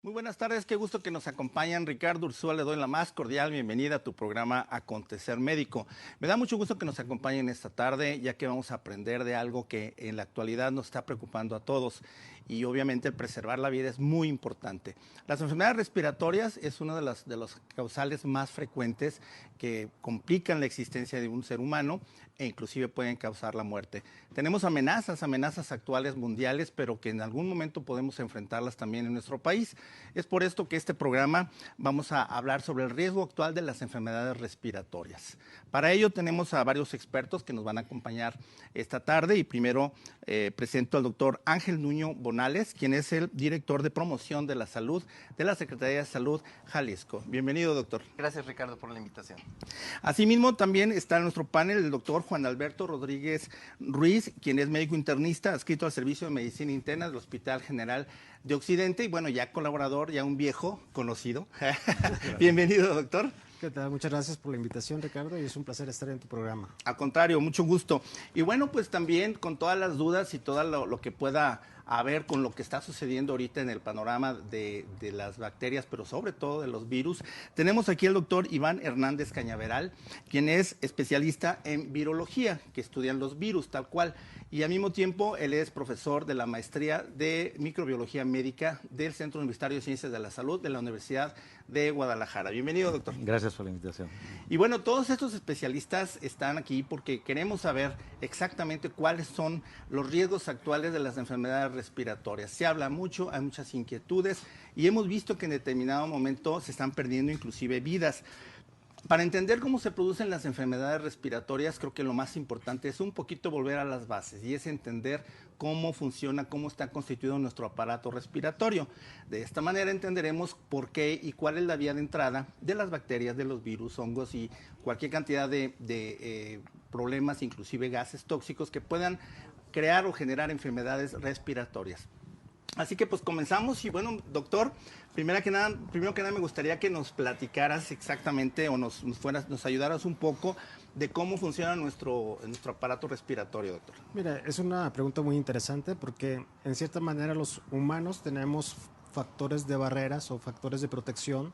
Muy buenas tardes, qué gusto que nos acompañan. Ricardo Ursúa, le doy la más cordial bienvenida a tu programa Acontecer Médico. Me da mucho gusto que nos acompañen esta tarde, ya que vamos a aprender de algo que en la actualidad nos está preocupando a todos. Y obviamente el preservar la vida es muy importante. Las enfermedades respiratorias es una de los causales más frecuentes que complican la existencia de un ser humano e inclusive pueden causar la muerte. Tenemos amenazas actuales mundiales, pero que en algún momento podemos enfrentarlas también en nuestro país. Es por esto que este programa vamos a hablar sobre el riesgo actual de las enfermedades respiratorias. Para ello tenemos a varios expertos que nos van a acompañar esta tarde y primero presento al doctor Ángel Nuño Bonales, quien es el director de promoción de la salud de la Secretaría de Salud Jalisco. Bienvenido, doctor. Gracias, Ricardo, por la invitación. Asimismo, también está en nuestro panel el doctor Juan Alberto Rodríguez Ruiz, quien es médico internista adscrito al Servicio de Medicina Interna del Hospital General de Occidente y bueno, ya colaborador, ya un viejo conocido. Bienvenido, doctor. ¿Qué tal? Muchas gracias por la invitación, Ricardo, y es un placer estar en tu programa. Al contrario, mucho gusto. Y bueno, pues también con todas las dudas y todo lo que pueda haber con lo que está sucediendo ahorita en el panorama de las bacterias, pero sobre todo de los virus, tenemos aquí al doctor Iván Hernández Cañaveral, quien es especialista en virología, que estudian los virus tal cual, y al mismo tiempo él es profesor de la maestría de microbiología médica del Centro Universitario de Ciencias de la Salud de la Universidad de Guadalajara. Bienvenido, doctor. Gracias por la invitación. Y bueno, todos estos especialistas están aquí porque queremos saber exactamente cuáles son los riesgos actuales de las enfermedades respiratorias. Se habla mucho, hay muchas inquietudes y hemos visto que en determinado momento se están perdiendo inclusive vidas. Para entender cómo se producen las enfermedades respiratorias, creo que lo más importante es un poquito volver a las bases y es entender cómo funciona, cómo está constituido nuestro aparato respiratorio. De esta manera entenderemos por qué y cuál es la vía de entrada de las bacterias, de los virus, hongos y cualquier cantidad de problemas, inclusive gases tóxicos que puedan crear o generar enfermedades respiratorias. Así que pues comenzamos y bueno, doctor, primero que nada me gustaría que nos platicaras exactamente o nos ayudaras un poco de cómo funciona nuestro aparato respiratorio, doctor. Mira, es una pregunta muy interesante porque en cierta manera los humanos tenemos factores de barreras o factores de protección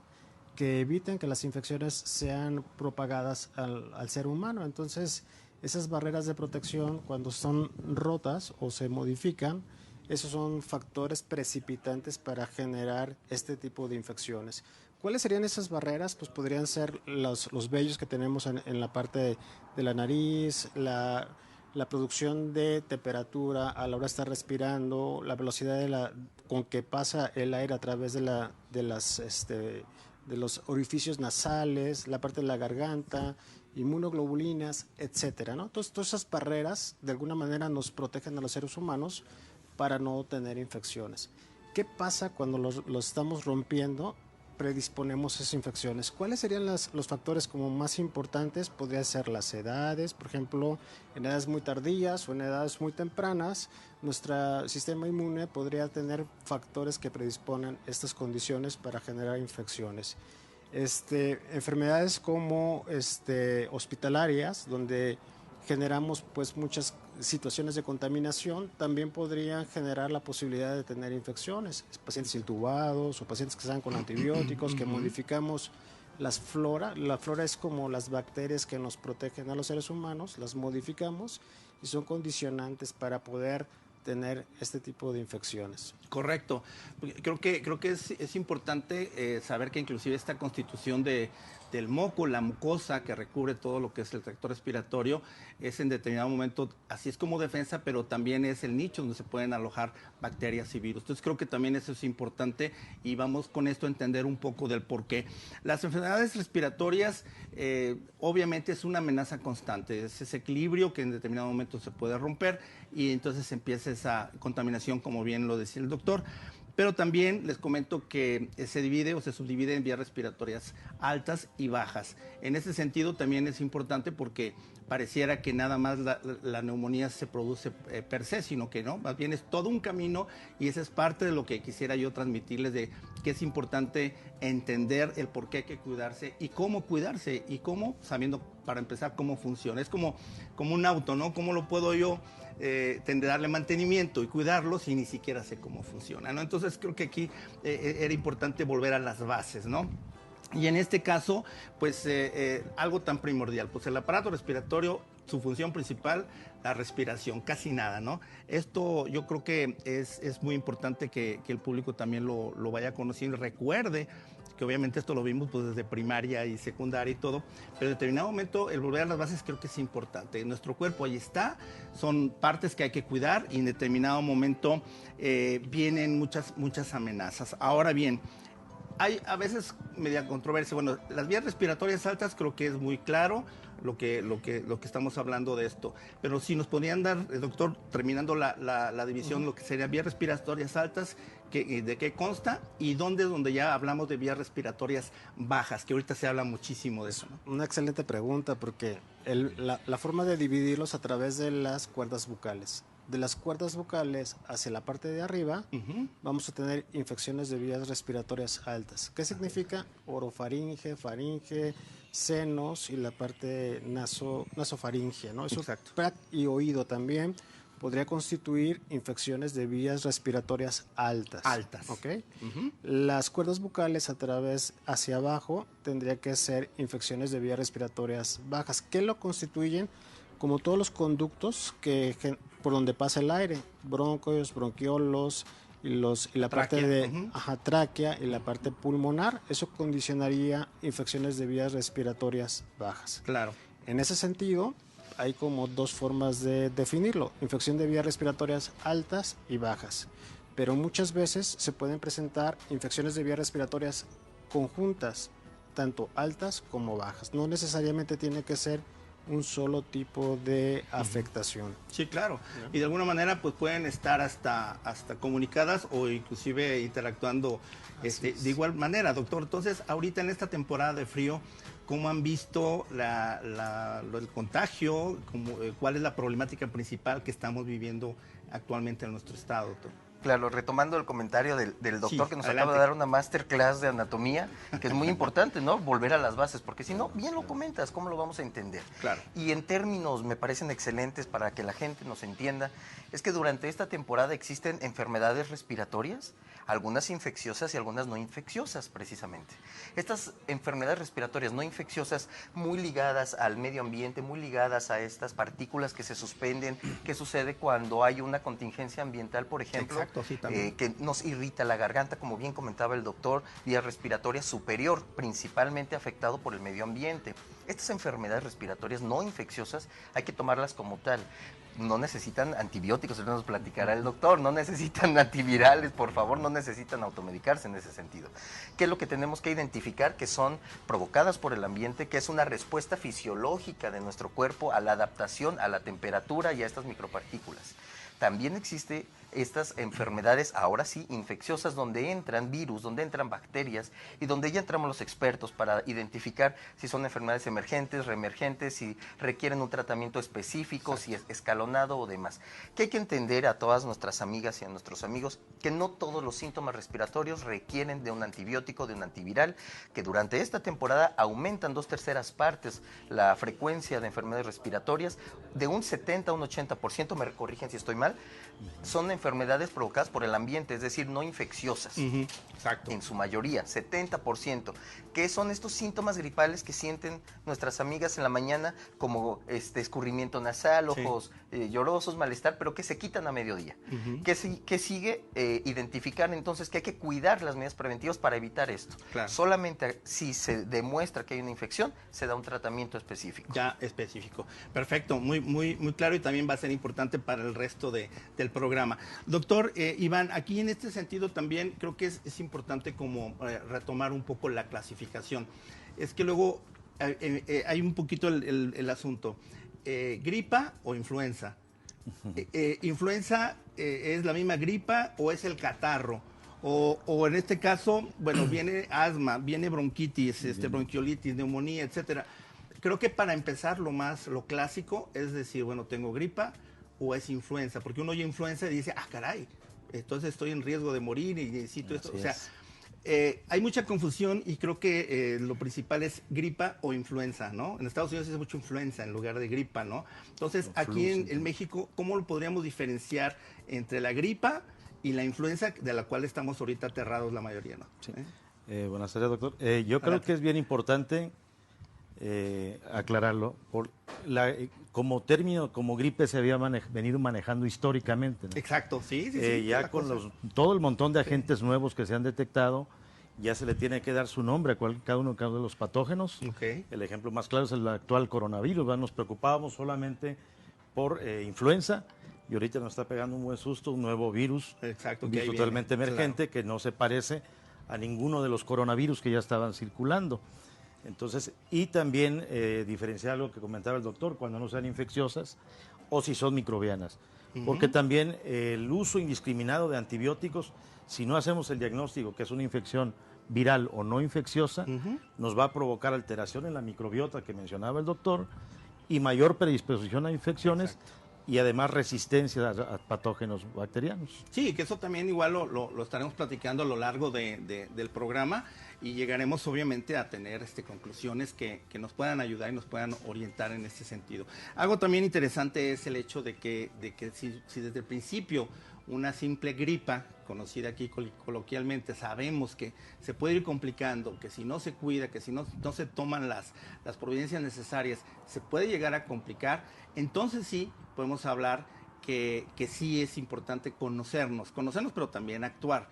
que evitan que las infecciones sean propagadas al ser humano. Entonces, esas barreras de protección cuando son rotas o se modifican, esos son factores precipitantes para generar este tipo de infecciones. ¿Cuáles serían esas barreras? Pues podrían ser los vellos que tenemos en la parte de la nariz, la producción de temperatura a la hora de estar respirando, la velocidad con que pasa el aire a través de los orificios nasales, la parte de la garganta, inmunoglobulinas, etcétera, ¿no? Entonces, todas esas barreras de alguna manera nos protegen a los seres humanos para no tener infecciones. ¿Qué pasa cuando los estamos rompiendo? Predisponemos esas infecciones. ¿Cuáles serían los factores como más importantes? Podría ser las edades, por ejemplo, en edades muy tardías o en edades muy tempranas, nuestro sistema inmune podría tener factores que predisponen estas condiciones para generar infecciones. Enfermedades como hospitalarias, donde generamos pues muchas situaciones de contaminación, también podrían generar la posibilidad de tener infecciones, pacientes intubados o pacientes que están con antibióticos, que modificamos la flora es como las bacterias que nos protegen a los seres humanos, las modificamos y son condicionantes para poder tener este tipo de infecciones. Correcto. Creo que es importante saber que inclusive esta constitución del moco, la mucosa que recubre todo lo que es el tracto respiratorio, es en determinado momento, así es como defensa, pero también es el nicho donde se pueden alojar bacterias y virus. Entonces creo que también eso es importante y vamos con esto a entender un poco del por qué. Las enfermedades respiratorias obviamente es una amenaza constante, es ese equilibrio que en determinado momento se puede romper y entonces empieza esa contaminación, como bien lo decía el doctor. Pero también les comento que se divide o se subdivide en vías respiratorias altas y bajas. En ese sentido también es importante porque pareciera que nada más la neumonía se produce per se, sino que no, más bien es todo un camino y esa es parte de lo que quisiera yo transmitirles de que es importante entender el por qué hay que cuidarse y cómo cuidarse y cómo, sabiendo para empezar cómo funciona. Es como un auto, ¿no? ¿Cómo lo puedo yo tendré darle mantenimiento y cuidarlos y ni siquiera sé cómo funciona, ¿no? Entonces creo que aquí era importante volver a las bases, ¿no? Y en este caso, pues algo tan primordial, pues el aparato respiratorio, su función principal, la respiración, casi nada, ¿no? Esto yo creo que es muy importante que el público también lo vaya conociendo, recuerde que obviamente esto lo vimos pues desde primaria y secundaria y todo, pero en determinado momento el volver a las bases creo que es importante. Nuestro cuerpo ahí está, son partes que hay que cuidar y en determinado momento vienen muchas amenazas. Ahora bien, hay a veces media controversia. Bueno, las vías respiratorias altas creo que es muy claro lo que estamos hablando de esto. Pero si nos podrían dar, doctor, terminando la división, lo que serían vías respiratorias altas, de qué consta y dónde es donde ya hablamos de vías respiratorias bajas, que ahorita se habla muchísimo de eso, ¿no? Una excelente pregunta, porque la forma de dividirlos a través de las cuerdas bucales. De las cuerdas vocales hacia la parte de arriba, vamos a tener infecciones de vías respiratorias altas. ¿Qué significa? Orofaringe, faringe, senos y la parte nasofaringe, ¿no? Eso, exacto. Y oído también podría constituir infecciones de vías respiratorias altas. Altas. ¿Ok? Las cuerdas bucales a través hacia abajo tendría que ser infecciones de vías respiratorias bajas. ¿Qué lo constituyen? Como todos los conductos por donde pasa el aire, bronquios, bronquiolos y la Tráquea, parte de tráquea y la parte pulmonar, eso condicionaría infecciones de vías respiratorias bajas. Claro. En ese sentido, hay como dos formas de definirlo: infección de vías respiratorias altas y bajas. Pero muchas veces se pueden presentar infecciones de vías respiratorias conjuntas, tanto altas como bajas. No necesariamente tiene que ser un solo tipo de afectación. Sí, claro. Y de alguna manera pues pueden estar hasta comunicadas o inclusive interactuando de igual manera, doctor. Entonces, ahorita en esta temporada de frío, ¿cómo han visto el contagio? ¿Cuál es la problemática principal que estamos viviendo actualmente en nuestro estado, doctor? Claro, retomando el comentario del doctor, sí, que nos adelante. acaba de dar una masterclass de anatomía, que es muy importante, ¿no? Volver a las bases, porque si no, bien lo comentas, ¿cómo lo vamos a entender? Claro. Y en términos me parecen excelentes para que la gente nos entienda, es que durante esta temporada existen enfermedades respiratorias, algunas infecciosas y algunas no infecciosas, precisamente. Estas enfermedades respiratorias no infecciosas, muy ligadas al medio ambiente, muy ligadas a estas partículas que se suspenden, que sucede cuando hay una contingencia ambiental, por ejemplo. Exacto, sí, también. Que nos irrita la garganta, como bien comentaba el doctor, vía respiratoria superior, principalmente afectado por el medio ambiente. Estas enfermedades respiratorias no infecciosas hay que tomarlas como tal. No necesitan antibióticos, eso nos platicará el doctor, no necesitan antivirales, por favor, no necesitan automedicarse en ese sentido. ¿Qué es lo que tenemos que identificar? Que son provocadas por el ambiente, que es una respuesta fisiológica de nuestro cuerpo a la adaptación, a la temperatura y a estas micropartículas. También existe estas enfermedades, ahora sí, infecciosas, donde entran virus, donde entran bacterias y donde ya entramos los expertos para identificar si son enfermedades emergentes, reemergentes, si requieren un tratamiento específico, si es escalonado o demás. Que hay que entender a todas nuestras amigas y a nuestros amigos que no todos los síntomas respiratorios requieren de un antibiótico, de un antiviral, que durante esta temporada aumentan 2/3 partes la frecuencia de enfermedades respiratorias, de un 70 a un 80%, me corrigen si estoy mal, son enfermedades provocadas por el ambiente, es decir, no infecciosas. Exacto. En su mayoría, 70%. ¿Qué son estos síntomas gripales que sienten nuestras amigas en la mañana, como escurrimiento nasal, ojos llorosos, malestar, pero que se quitan a mediodía? ¿Qué sigue? Identificar entonces que hay que cuidar las medidas preventivas para evitar esto. Claro. Solamente si se demuestra que hay una infección, se da un tratamiento específico. Ya específico. Perfecto, muy claro, y también va a ser importante para el resto del programa. Doctor Iván, aquí en este sentido también creo que es importante como retomar un poco la clasificación. Es que luego hay un poquito el asunto. ¿Gripa o influenza? ¿Influenza es la misma gripa o es el catarro? O en este caso, bueno, viene asma, viene bronquitis, bronquiolitis, neumonía, etcétera. Creo que para empezar lo clásico es decir, bueno, tengo gripa o es influenza, porque uno oye influenza y dice, ah, caray, entonces estoy en riesgo de morir y necesito esto. O sea, Hay mucha confusión y creo que lo principal es gripa o influenza, ¿no? En Estados Unidos es mucho influenza en lugar de gripa, ¿no? Entonces, aquí en México, ¿cómo lo podríamos diferenciar entre la gripa y la influenza, de la cual estamos ahorita aterrados la mayoría, ¿no? Sí. Buenas tardes, doctor. Yo creo que es bien importante aclararlo. Como término, como gripe se había venido manejando históricamente, ¿no? Exacto, sí. Ya con todo el montón de agentes nuevos que se han detectado, ya se le tiene que dar su nombre a cada uno de los patógenos. Okay. El ejemplo más claro es el actual coronavirus, ¿verdad? Nos preocupábamos solamente por influenza y ahorita nos está pegando un buen susto, un nuevo virus, exacto, un virus totalmente emergente, claro, que no se parece a ninguno de los coronavirus que ya estaban circulando. Entonces, y también diferenciar algo que comentaba el doctor, cuando no sean infecciosas o si son microbianas. Porque también el uso indiscriminado de antibióticos, si no hacemos el diagnóstico que es una infección viral o no infecciosa, nos va a provocar alteración en la microbiota que mencionaba el doctor y mayor predisposición a infecciones. Exacto. Y además resistencia a patógenos bacterianos. Sí, que eso también igual lo estaremos platicando a lo largo del programa y llegaremos obviamente a tener conclusiones que nos puedan ayudar y nos puedan orientar en este sentido. Algo también interesante es el hecho de que si desde el principio una simple gripa, conocida aquí coloquialmente, sabemos que se puede ir complicando, que si no se cuida, que si no se toman las providencias necesarias, se puede llegar a complicar, entonces sí podemos hablar que sí es importante conocernos, pero también actuar.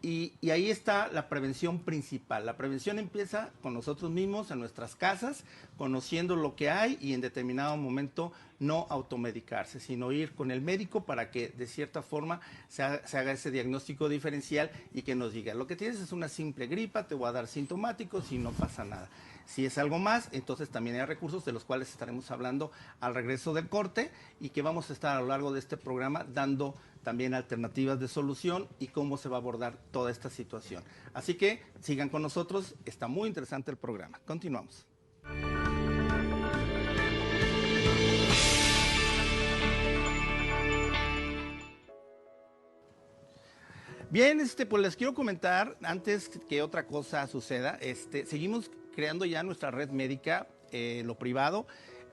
Y ahí está la prevención principal. La prevención empieza con nosotros mismos, en nuestras casas, conociendo lo que hay y en determinado momento no automedicarse, sino ir con el médico para que de cierta forma se haga ese diagnóstico diferencial y que nos diga, lo que tienes es una simple gripa, te voy a dar sintomáticos y no pasa nada. Si es algo más, entonces también hay recursos de los cuales estaremos hablando al regreso del corte y que vamos a estar a lo largo de este programa dando también alternativas de solución y cómo se va a abordar toda esta situación. Así que sigan con nosotros, está muy interesante el programa. Continuamos. Bien, pues les quiero comentar, antes que otra cosa suceda, seguimos creando ya nuestra red médica, lo privado,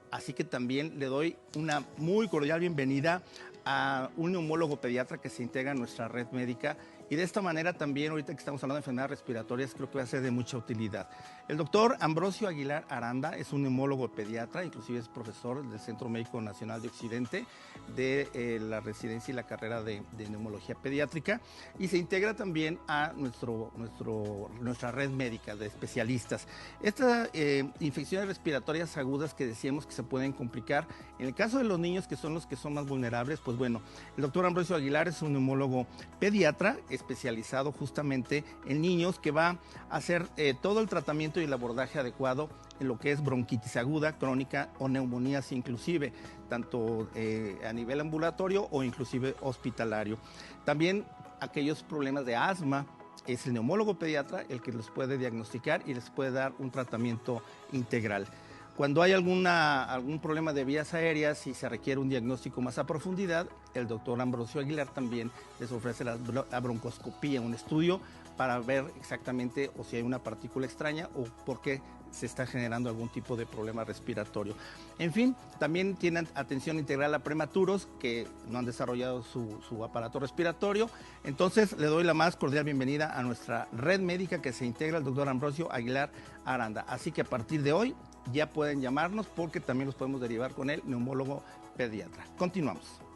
así que también le doy una muy cordial bienvenida a un neumólogo pediatra que se integra a nuestra red médica y de esta manera también, ahorita que estamos hablando de enfermedades respiratorias, creo que va a ser de mucha utilidad. El doctor Ambrosio Aguilar Aranda es un neumólogo pediatra, inclusive es profesor del Centro Médico Nacional de Occidente, de la residencia y la carrera de neumología pediátrica, y se integra también a nuestra red médica de especialistas. Estas infecciones respiratorias agudas que decíamos que se pueden complicar, en el caso de los niños, que son los que son más vulnerables, pues bueno, el doctor Ambrosio Aguilar es un neumólogo pediatra especializado justamente en niños, que va a hacer todo el tratamiento y el abordaje adecuado en lo que es bronquitis aguda, crónica o neumonías inclusive, tanto a nivel ambulatorio o inclusive hospitalario. También aquellos problemas de asma, es el neumólogo pediatra el que los puede diagnosticar y les puede dar un tratamiento integral. Cuando hay algún problema de vías aéreas y se requiere un diagnóstico más a profundidad, el doctor Ambrosio Aguilar también les ofrece la broncoscopía, un estudio para ver exactamente o si hay una partícula extraña o por qué se está generando algún tipo de problema respiratorio. En fin, también tienen atención integral a prematuros que no han desarrollado su aparato respiratorio. Entonces, le doy la más cordial bienvenida a nuestra red médica que se integra el doctor Ambrosio Aguilar Aranda. Así que a partir de hoy ya pueden llamarnos porque también los podemos derivar con el neumólogo pediatra. Continuamos.